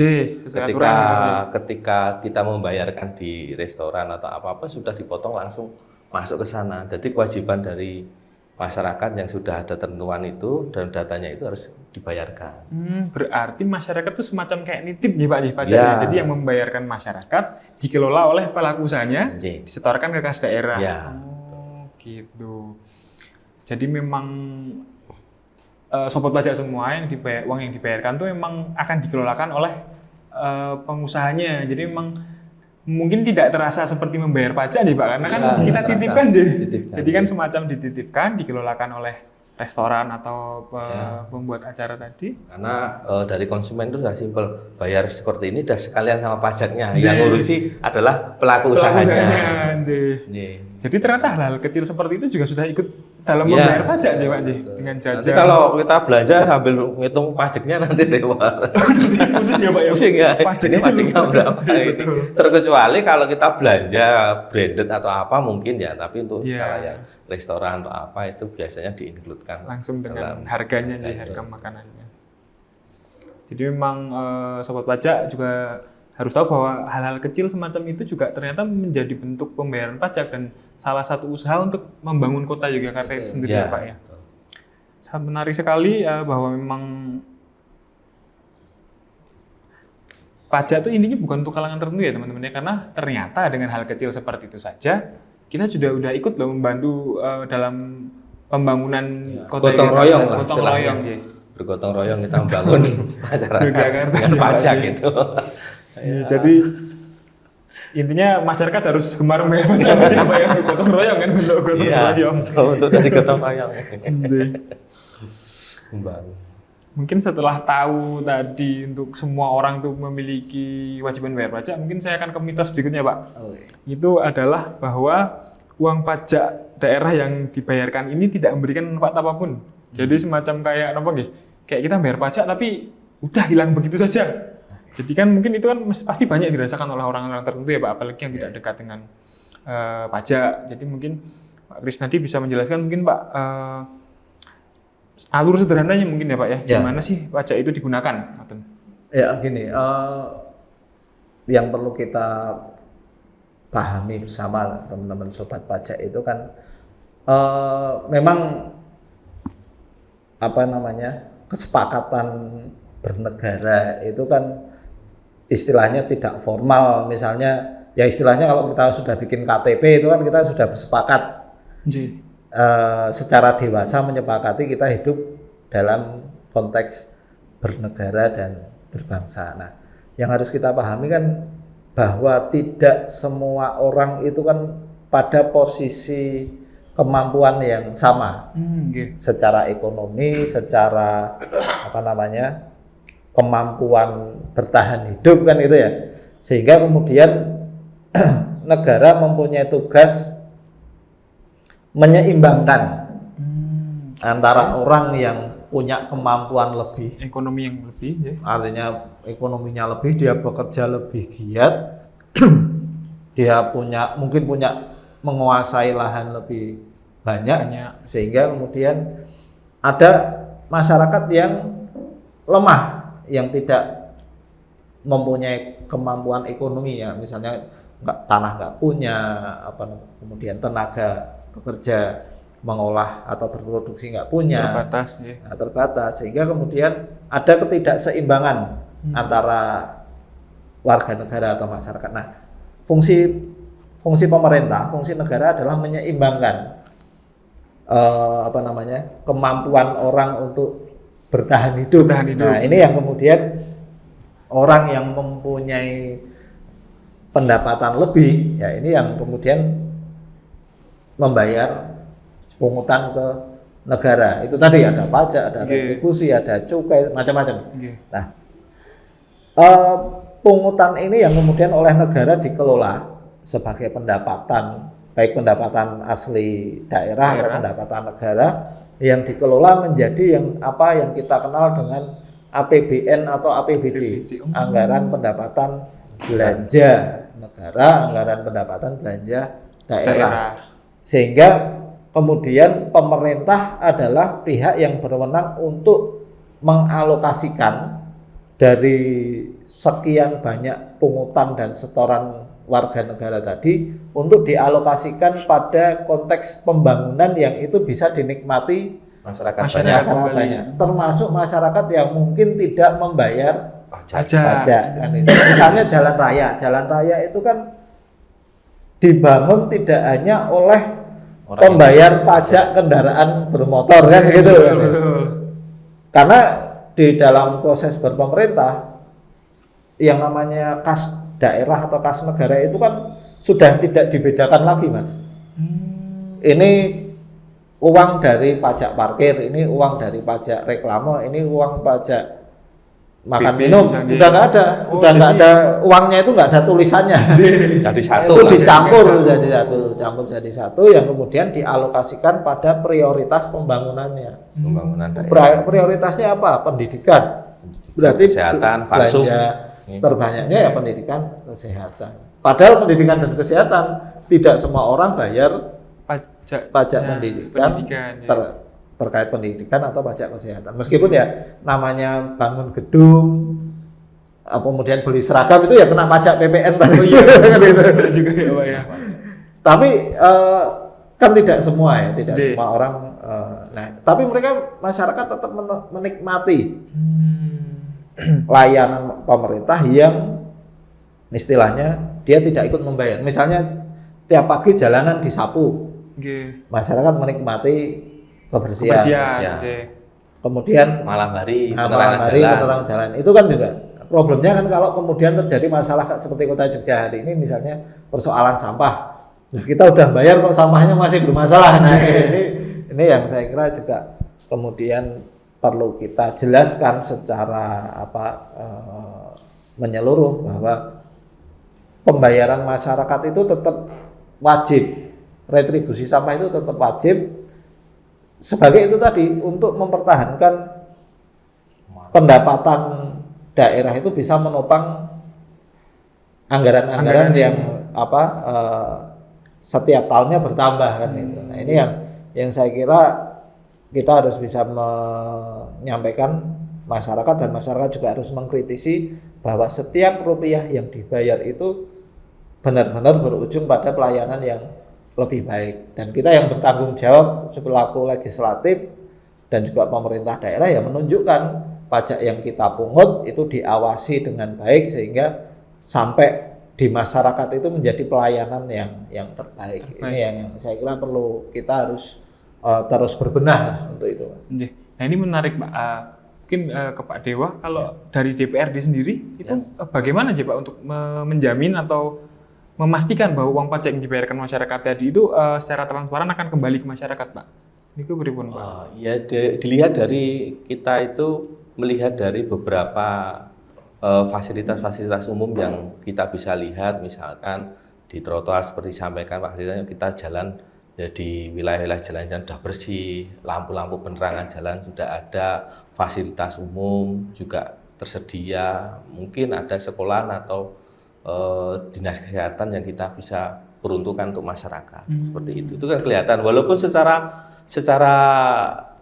Ketika kita membayarkan di restoran atau apa-apa sudah dipotong langsung masuk ke sana. Jadi kewajiban dari masyarakat yang sudah ada tentuan itu dan datanya itu harus dibayarkan. Berarti masyarakat itu semacam kayak nitip nih Pak pajaknya. Jadi yang membayarkan masyarakat dikelola oleh pelaku usahanya, disetorkan ke kas daerah. Gitu. Jadi memang sobat pajak semua uang yang dibayarkan tuh memang akan dikelolakan oleh pengusahanya. Jadi memang mungkin tidak terasa seperti membayar pajak nih Pak, karena kan kita titipkan jadi kan semacam dititipkan, dikelolakan oleh restoran atau pembuat acara tadi. Karena dari konsumen itu sudah simpel, bayar seperti ini sudah sekalian sama pajaknya. Yang ngurusi adalah pelaku usahanya. Jadi ternyata hal-hal kecil seperti itu juga sudah ikut dalam membayar pajak nih Pak dengan jajan. Nanti kalau kita belanja sambil ngitung pajaknya nanti lewat. Pusing ya Pak ya? Pusing ya, pajaknya berapa ini. Terkecuali kalau kita belanja branded atau apa mungkin ya, tapi untuk skala yang restoran atau apa itu biasanya di-include-kan langsung dengan harganya nih, harga makanannya. Jadi memang sobat pajak juga harus tahu bahwa hal-hal kecil semacam itu juga ternyata menjadi bentuk pembayaran pajak dan salah satu usaha untuk membangun kota Yogyakarta itu sendiri ya Pak ya. Sangat menarik sekali bahwa memang pajak itu intinya bukan untuk kalangan tertentu ya teman-teman ya, karena ternyata dengan hal kecil seperti itu saja kita udah ikut loh membantu dalam pembangunan kota gotong royong lah gotong royong ya. Bergotong royong kita membangun masyarakat dengan pajak gitu. Ya, jadi intinya masyarakat harus gemar membayar pajak ya Pak ya, untuk gotong royong kan, bentuk gotong royong. Untuk dari gotong royong. Membangun. Mungkin setelah tahu tadi untuk semua orang tuh memiliki kewajiban bayar pajak, mungkin saya akan ke mitos berikutnya Pak. Itu adalah bahwa uang pajak daerah yang dibayarkan ini tidak memberikan manfaat apapun. Jadi semacam kayak apa nggih? Kayak kita bayar pajak tapi udah hilang begitu saja. Jadi kan mungkin itu kan pasti banyak dirasakan oleh orang-orang tertentu ya Pak, apalagi yang tidak dekat dengan pajak. Jadi mungkin Pak Krisnadi bisa menjelaskan mungkin Pak alur sederhananya mungkin ya Pak ya, gimana sih pajak itu digunakan? Ya gini, yang perlu kita pahami bersama teman-teman sobat pajak itu kan memang apa namanya kesepakatan bernegara itu kan istilahnya tidak formal, misalnya ya istilahnya kalau kita sudah bikin KTP itu kan kita sudah bersepakat. Secara dewasa menyepakati kita hidup dalam konteks bernegara dan berbangsa. Nah, yang harus kita pahami kan bahwa tidak semua orang itu kan pada posisi kemampuan yang sama, secara ekonomi, secara apa namanya kemampuan bertahan hidup kan itu ya, sehingga kemudian negara mempunyai tugas menyeimbangkan antara orang yang punya kemampuan lebih, ekonomi yang lebih, ya. Artinya ekonominya lebih, dia bekerja lebih giat, dia mungkin punya menguasai lahan lebih banyak, sehingga kemudian ada masyarakat yang lemah, yang tidak mempunyai kemampuan ekonomi ya, misalnya tanah nggak punya, kemudian tenaga bekerja mengolah atau berproduksi nggak punya, terbatas, sehingga kemudian ada ketidakseimbangan antara warga negara atau masyarakat. Nah, fungsi pemerintah, fungsi negara adalah menyeimbangkan kemampuan orang untuk bertahan hidup. Nah, ini yang kemudian orang yang mempunyai pendapatan lebih, ya ini yang kemudian membayar pungutan ke negara. Itu tadi ada pajak, ada retribusi, ada cukai, macam-macam. Nah, pungutan ini yang kemudian oleh negara dikelola sebagai pendapatan, baik pendapatan asli daerah atau pendapatan negara, yang dikelola menjadi yang kita kenal dengan APBN atau APBD, anggaran pendapatan belanja negara, anggaran pendapatan belanja daerah. Sehingga kemudian pemerintah adalah pihak yang berwenang untuk mengalokasikan dari sekian banyak pungutan dan setoran warga negara tadi untuk dialokasikan pada konteks pembangunan yang itu bisa dinikmati masyarakat banyak, termasuk masyarakat yang mungkin tidak membayar pajak kan itu. Misalnya jalan raya itu kan dibangun tidak hanya oleh pembayar pajak kendaraan bermotor kan gitu. Karena di dalam proses berpemerintah yang namanya kas daerah atau kas negara itu kan sudah tidak dibedakan lagi, Mas. Ini uang dari pajak parkir, ini uang dari pajak reklame, ini uang pajak makan minum, udah nggak ada, uangnya itu nggak ada tulisannya. Jadi satu. Itu dicampur jadi satu yang kemudian dialokasikan pada prioritas pembangunannya. Prioritasnya apa? Pendidikan. Berarti kesehatan, belanja terbanyaknya ya pendidikan, kesehatan. Padahal pendidikan dan kesehatan tidak semua orang bayar pajak pendidikan. Terkait pendidikan atau pajak kesehatan. Meskipun ya namanya bangun gedung, kemudian beli seragam itu ya kena pajak PPN tadi. Oh iya, benar juga ya Pak ya. Tapi kan tidak semua ya, tidak Oke. semua orang. Nah, tapi mereka masyarakat tetap menikmati layanan pemerintah yang istilahnya dia tidak ikut membayar. Misalnya tiap pagi jalanan disapu, Oke. masyarakat menikmati kebersihan. Kebersihan. Oke. Kemudian Malam hari malam hari penerangan jalan itu kan juga problemnya kan kalau kemudian terjadi masalah seperti Kota Jogja hari ini misalnya persoalan sampah. Nah, kita udah bayar kok sampahnya masih bermasalah. Nah, ini yang saya kira juga kemudian perlu kita jelaskan secara menyeluruh bahwa pembayaran masyarakat itu tetap wajib, retribusi sampah itu tetap wajib sebagai itu tadi untuk mempertahankan pendapatan daerah itu bisa menopang anggaran-anggaran yang setiap tahunnya bertambah kan itu. Nah, ini yang saya kira kita harus bisa menyampaikan masyarakat dan masyarakat juga harus mengkritisi bahwa setiap rupiah yang dibayar itu benar-benar berujung pada pelayanan yang lebih baik, dan kita yang bertanggung jawab selaku legislatif dan juga pemerintah daerah ya menunjukkan pajak yang kita pungut itu diawasi dengan baik sehingga sampai di masyarakat itu menjadi pelayanan yang terbaik. Ini yang saya kira perlu kita harus terus berbenah lah untuk itu, Mas. Nah ini menarik Pak. Mungkin ke Pak Dewa, kalau dari DPRD sendiri itu bagaimana aja Pak untuk menjamin atau memastikan bahwa uang pajak yang dibayarkan masyarakat tadi itu secara transparan akan kembali ke masyarakat Pak? Ini beripun Pak? Ya dilihat dari kita itu melihat dari beberapa fasilitas-fasilitas umum yang kita bisa lihat, misalkan di trotoar seperti disampaikan Pak Dirjen, kita jalan ya di wilayah-wilayah jalan-jalan sudah bersih, lampu-lampu penerangan jalan sudah ada, fasilitas umum juga tersedia, mungkin ada sekolahan atau dinas kesehatan yang kita bisa peruntukkan untuk masyarakat seperti itu kan kelihatan. Walaupun secara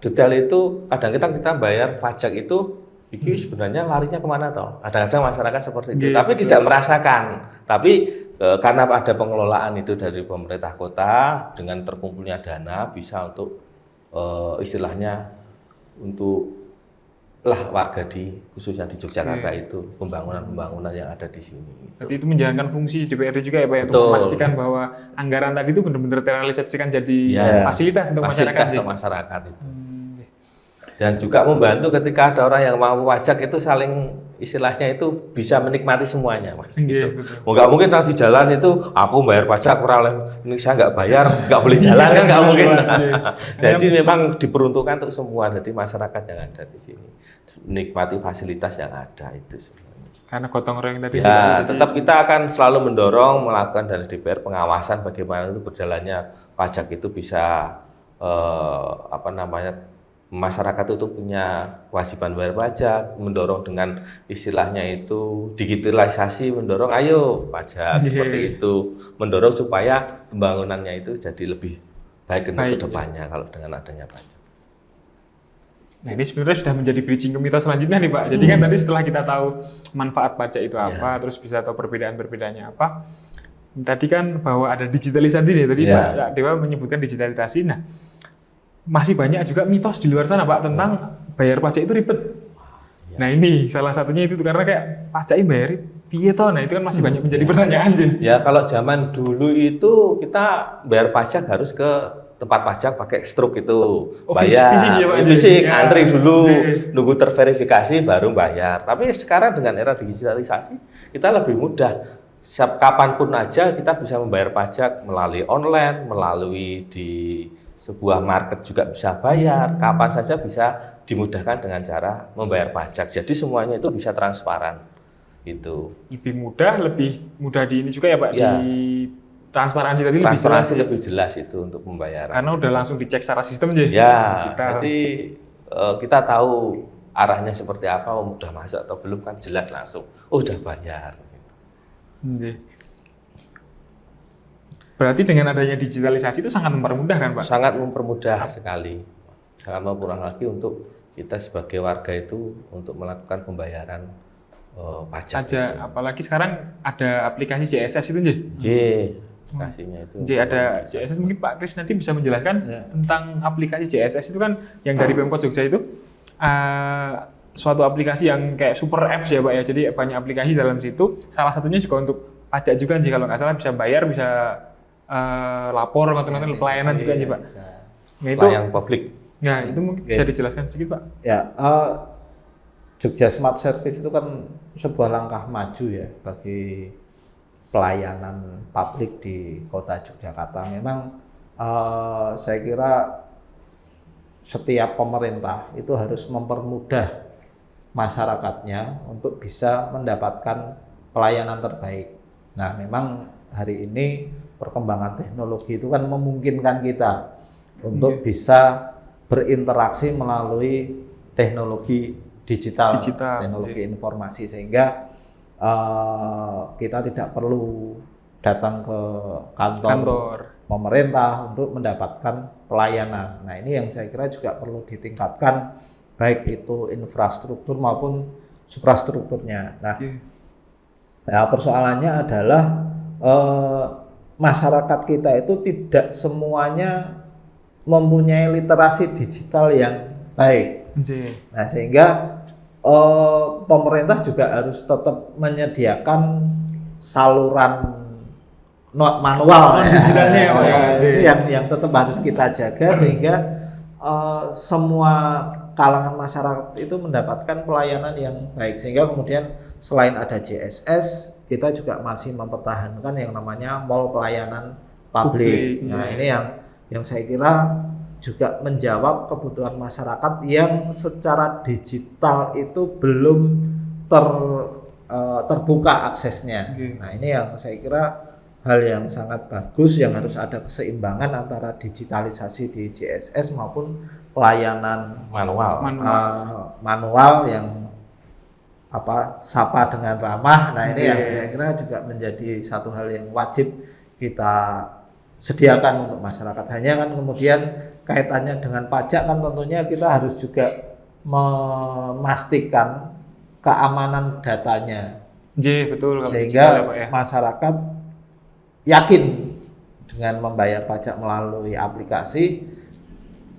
detail itu kadang kita bayar pajak itu sebenarnya larinya kemana toh? Kadang-kadang masyarakat seperti itu, tapi tidak merasakan. Tapi karena ada pengelolaan itu dari pemerintah kota dengan terkumpulnya dana bisa untuk istilahnya untuk warga khususnya di Yogyakarta itu pembangunan yang ada di sini. Jadi itu menjalankan fungsi DPRD juga ya Pak, untuk memastikan bahwa anggaran tadi itu benar-benar terrealisasikan jadi fasilitas untuk masyarakat itu. Dan juga membantu ketika ada orang yang mau pajak itu saling istilahnya itu bisa menikmati semuanya, Mas. Gitu. Nggak mungkin nanti di jalan itu aku bayar pajak ini saya nggak bayar, nggak boleh jalan kan nggak mungkin. Jadi memang diperuntukkan untuk semua, jadi masyarakat yang ada di sini menikmati fasilitas yang ada itu sebenarnya. Karena gotong royong tadi. Ya, tetap kita akan selalu mendorong melakukan dari DPR pengawasan bagaimana itu berjalannya pajak itu bisa masyarakat itu punya kewajiban bayar pajak, mendorong dengan istilahnya itu digitalisasi, mendorong ayo pajak seperti itu, mendorong supaya pembangunannya itu jadi lebih baik ke depannya kalau dengan adanya pajak. Nah ini sebenarnya sudah menjadi bridging ke mitos selanjutnya nih Pak. Jadi kan tadi setelah kita tahu manfaat pajak itu apa, terus bisa tahu perbedaan-perbedaannya apa. Tadi kan bahwa ada digitalisasi nih, tadi Pak Dewa menyebutkan digitalisasi. Nah masih banyak juga mitos di luar sana Pak tentang bayar pajak itu ribet. Nah ini salah satunya itu karena kayak pajaknya bayar piye toh. Nah itu kan masih banyak menjadi pertanyaan aja. Ya kalau zaman dulu itu kita bayar pajak harus ke tempat pajak pakai struk itu bayar, fisik antri dulu, nunggu terverifikasi baru bayar. Tapi sekarang dengan era digitalisasi kita lebih mudah. Kapanpun aja kita bisa membayar pajak melalui online, melalui di sebuah market juga bisa bayar, kapan saja bisa dimudahkan dengan cara membayar pajak. Jadi semuanya itu bisa transparan. Itu lebih mudah di ini juga ya Pak, ya. Di transparansi tadi lebih jelas itu untuk pembayaran. Karena udah langsung dicek secara sistem aja. Ya, jadi kita tahu arahnya seperti apa, udah masuk atau belum kan jelas langsung. Oh, udah bayar. Berarti dengan adanya digitalisasi itu sangat mempermudah kan Pak? Sangat mempermudah sekali. Sangat mempermudah lagi untuk kita sebagai warga itu untuk melakukan pembayaran pajak. Pajak, apalagi sekarang ada aplikasi JSS itu, Nji. Aplikasinya itu. Nji, ada JSS, mungkin Pak Kris nanti bisa menjelaskan Ya. tentang aplikasi JSS itu kan yang dari Pemkot Jogja itu suatu aplikasi yang kayak super apps ya Pak ya. Jadi banyak aplikasi dalam situ. Salah satunya juga untuk pajak juga, Nji, kalau nggak salah bisa bayar, bisa lapor, ngotot-ngotot pelayanan juga, Nji, Pak. Nah, itu Pelayan publik. Nah, itu mungkin bisa dijelaskan sedikit, Pak. Ya, Jogja Smart Service itu kan sebuah langkah maju ya bagi pelayanan publik di Kota Yogyakarta. Memang saya kira setiap pemerintah itu harus mempermudah masyarakatnya untuk bisa mendapatkan pelayanan terbaik. Nah, memang hari ini perkembangan teknologi itu kan memungkinkan kita untuk bisa berinteraksi melalui teknologi digital, teknologi informasi, sehingga kita tidak perlu datang ke kantor pemerintah untuk mendapatkan pelayanan. Nah, ini yang saya kira juga perlu ditingkatkan, baik itu infrastruktur maupun suprastrukturnya. Nah, ya, persoalannya adalah masyarakat kita itu tidak semuanya mempunyai literasi digital yang baik. Nah, sehingga pemerintah juga harus tetap menyediakan saluran manual digitalnya yang tetap harus kita jaga, sehingga semua kalangan masyarakat itu mendapatkan pelayanan yang baik. Sehingga kemudian selain ada JSS, kita juga masih mempertahankan yang namanya mall pelayanan publik. Nah, ini yang saya kira juga menjawab kebutuhan masyarakat yang secara digital itu belum terbuka aksesnya. Nah, ini yang saya kira hal yang sangat bagus, yang harus ada keseimbangan antara digitalisasi di JSS maupun pelayanan manual yang sapa dengan ramah. Nah, ini yang saya kira juga menjadi satu hal yang wajib kita sediakan untuk masyarakat. Hanya kan kemudian kaitannya dengan pajak kan tentunya kita harus juga memastikan keamanan datanya. Betul. Sehingga masyarakat yakin dengan membayar pajak melalui aplikasi,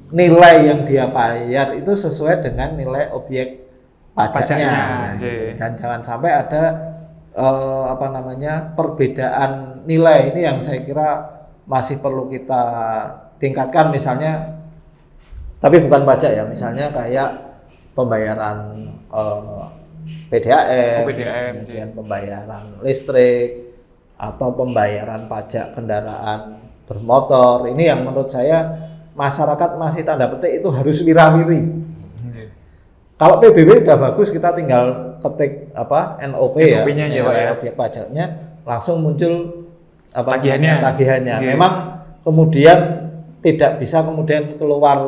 nilai yang dia bayar itu sesuai dengan nilai objek pajaknya. Dan jangan sampai ada perbedaan nilai. Ini yang saya kira masih perlu kita tingkatkan, misalnya, tapi bukan pajak ya, misalnya kayak pembayaran PDAM, kemudian pembayaran listrik, atau pembayaran pajak kendaraan bermotor. Ini yang menurut saya masyarakat masih tanda petik itu harus wira-wiri. Kalau PBB udah bagus, kita tinggal ketik NOP ya, objek pajaknya, langsung muncul tagihannya. Memang kemudian tidak bisa kemudian keluar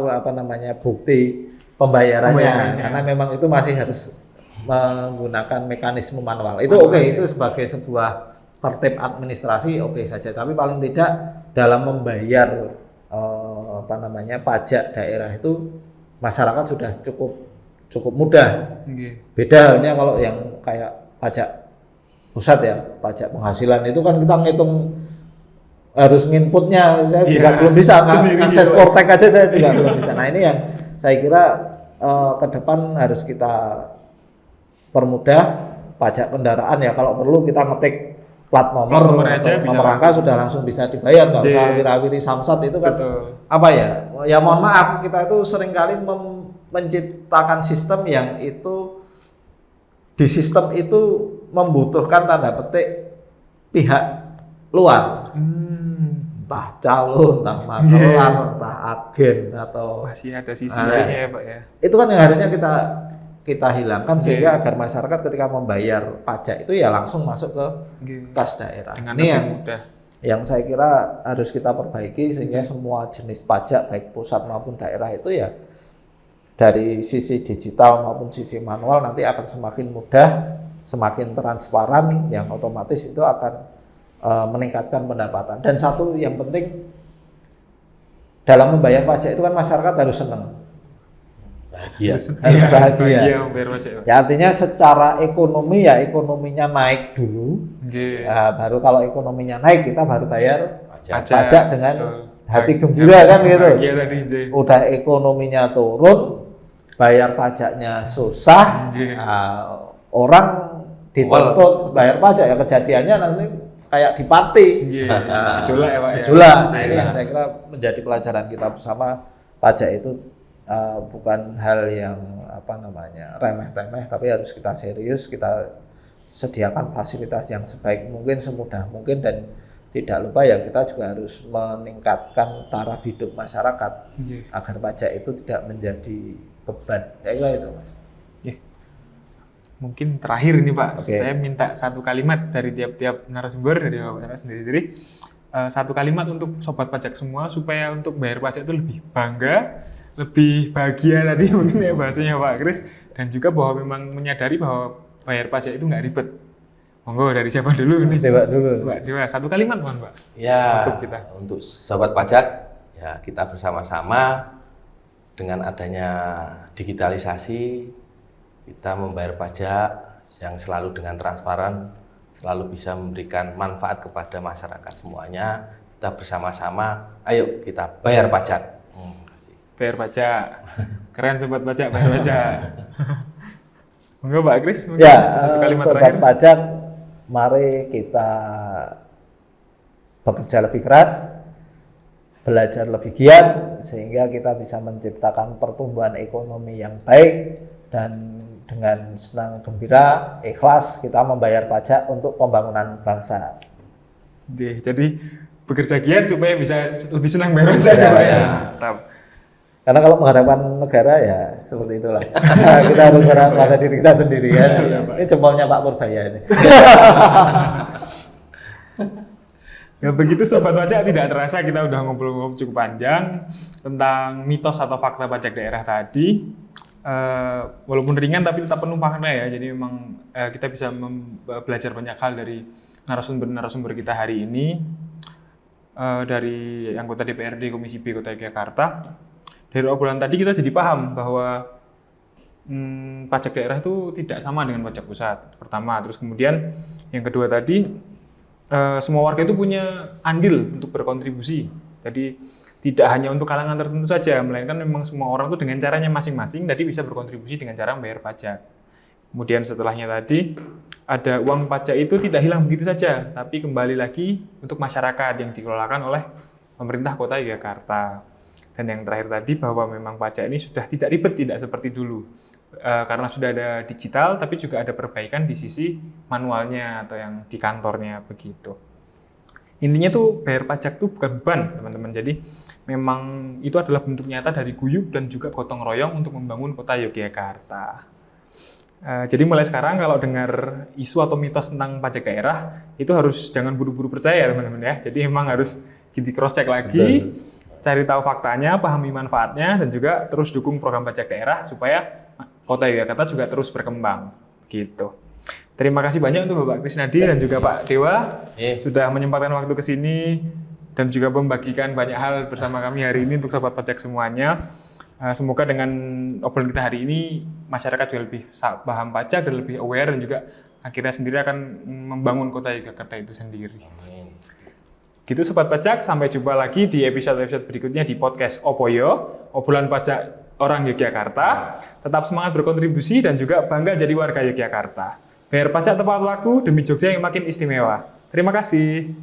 bukti pembayarannya, karena memang itu masih harus menggunakan mekanisme manual. Itu itu sebagai sebuah tertib administrasi saja, tapi paling tidak dalam membayar pajak daerah itu masyarakat sudah cukup mudah. Beda halnya kalau yang kayak pajak pusat ya, pajak penghasilan itu kan kita ngitung harus nginputnya, saya juga belum bisa akses Portek aja saya juga belum bisa. Nah, ini yang saya kira ke depan harus kita permudah. Pajak kendaraan ya, kalau perlu kita ngetik plat nomor rangka sudah langsung bisa dibayar, nggak usah wira-wiri samsat itu kan. Ya mohon maaf, kita itu seringkali menciptakan sistem yang itu, di sistem itu membutuhkan tanda petik pihak luar, entah calon, entah makelar, entah agen, atau masih ada sisi lainnya ya Pak ya. Itu kan yang harusnya kita hilangkan, sehingga agar masyarakat ketika membayar pajak itu ya langsung masuk ke kas daerah. Ini yang saya kira harus kita perbaiki, sehingga semua jenis pajak baik pusat maupun daerah itu ya dari sisi digital maupun sisi manual nanti akan semakin mudah, semakin transparan, yang otomatis itu akan meningkatkan pendapatan. Dan satu yang penting dalam membayar pajak itu kan masyarakat harus senang. Bahagia. Harus bahagia. membayar pajak. Pak. Ya artinya secara ekonomi ya ekonominya naik dulu. Oke. Nah, baru kalau ekonominya naik kita baru bayar Pajak. pajak dengan betul. hati gembira kan gitu. Iya tadi. Jay. Udah ekonominya turun, bayar pajaknya susah, Iya. orang dituntut bayar pajak ya kejadiannya nanti kayak di party. Iya. Gejolak ya Pak. Gejolak. Nah, ini yang saya kira menjadi pelajaran kita bersama. Pajak itu bukan hal yang remeh-temeh, tapi harus kita serius, kita sediakan fasilitas yang sebaik mungkin, semudah mungkin, dan tidak lupa ya kita juga harus meningkatkan taraf hidup masyarakat agar pajak itu tidak menjadi beban. Kayak itu Mas. Mungkin terakhir ini Pak, Oke. saya minta satu kalimat dari tiap-tiap narasumber, dari Bapak sendiri-sendiri. Satu kalimat untuk sobat pajak semua supaya untuk bayar pajak itu lebih bangga, lebih bahagia tadi mungkin ya bahasanya Pak Kris, dan juga bahwa memang menyadari bahwa bayar pajak itu nggak ribet. Monggo dari siapa dulu nih? Dewa dulu. Pak Dewa, satu kalimat mohon Pak. Ya, Untuk kita. untuk sobat pajak, ya kita bersama-sama dengan adanya digitalisasi, kita membayar pajak yang selalu dengan transparan, selalu bisa memberikan manfaat kepada masyarakat semuanya. Kita bersama-sama, ayo kita bayar pajak. Bayar pajak. Keren sobat pajak, bayar pajak. Monggo Pak Kris, mungkin Ya, satu kalimat sobat terakhir. pajak, mari kita bekerja lebih keras, belajar lebih giat, sehingga kita bisa menciptakan pertumbuhan ekonomi yang baik, dan dengan senang gembira, ikhlas kita membayar pajak untuk pembangunan bangsa. Jadi bekerja giat supaya bisa lebih senang bayar pajak ya Pak ya. Mantap. Karena kalau menghadapkan negara ya seperti itulah. Kita harus berharap pada diri kita sendiri ya. Ini jempolnya Pak Purbaya ini. Ya begitu sobat pajak, tidak terasa kita udah ngobrol-ngobrol cukup panjang tentang mitos atau fakta pajak daerah tadi. Walaupun ringan tapi tetap penuh makna ya. Jadi memang kita bisa belajar banyak hal dari narasumber kita hari ini, dari anggota DPRD Komisi B Kota Yogyakarta. Dari obrolan tadi kita jadi paham bahwa pajak daerah itu tidak sama dengan pajak pusat. Pertama, terus kemudian yang kedua tadi, semua warga itu punya andil untuk berkontribusi. Jadi tidak hanya untuk kalangan tertentu saja, melainkan memang semua orang itu dengan caranya masing-masing tadi bisa berkontribusi dengan cara membayar pajak. Kemudian setelahnya tadi, ada uang pajak itu tidak hilang begitu saja, tapi kembali lagi untuk masyarakat yang dikelolakan oleh pemerintah Kota Yogyakarta. Dan yang terakhir tadi bahwa memang pajak ini sudah tidak ribet, tidak seperti dulu. Karena sudah ada digital, tapi juga ada perbaikan di sisi manualnya atau yang di kantornya begitu. Intinya tuh bayar pajak tuh bukan beban, teman-teman. Jadi memang itu adalah bentuk nyata dari guyub dan juga gotong royong untuk membangun Kota Yogyakarta. Jadi mulai sekarang kalau dengar isu atau mitos tentang pajak daerah, itu harus jangan buru-buru percaya, teman-teman ya. Jadi memang harus di cross check lagi. Betul. Cari tahu faktanya, pahami manfaatnya, dan juga terus dukung program pajak daerah supaya Kota Yogyakarta juga terus berkembang. Gitu. Terima kasih banyak untuk Bapak Krisnadi dan juga Pak Dewa sudah menyempatkan waktu ke sini dan juga membagikan banyak hal bersama kami hari ini untuk sobat pajak semuanya. Semoga dengan obrolan kita hari ini masyarakat juga lebih paham pajak dan lebih aware, dan juga akhirnya sendiri akan membangun Kota Yogyakarta itu sendiri. Amin. Gitu sobat pajak, sampai jumpa lagi di episode-episode berikutnya di podcast Opoyo, obrolan pajak orang Yogyakarta. Tetap semangat berkontribusi dan juga bangga jadi warga Yogyakarta. Bayar pajak tepat waktu demi Jogja yang makin istimewa. Terima kasih.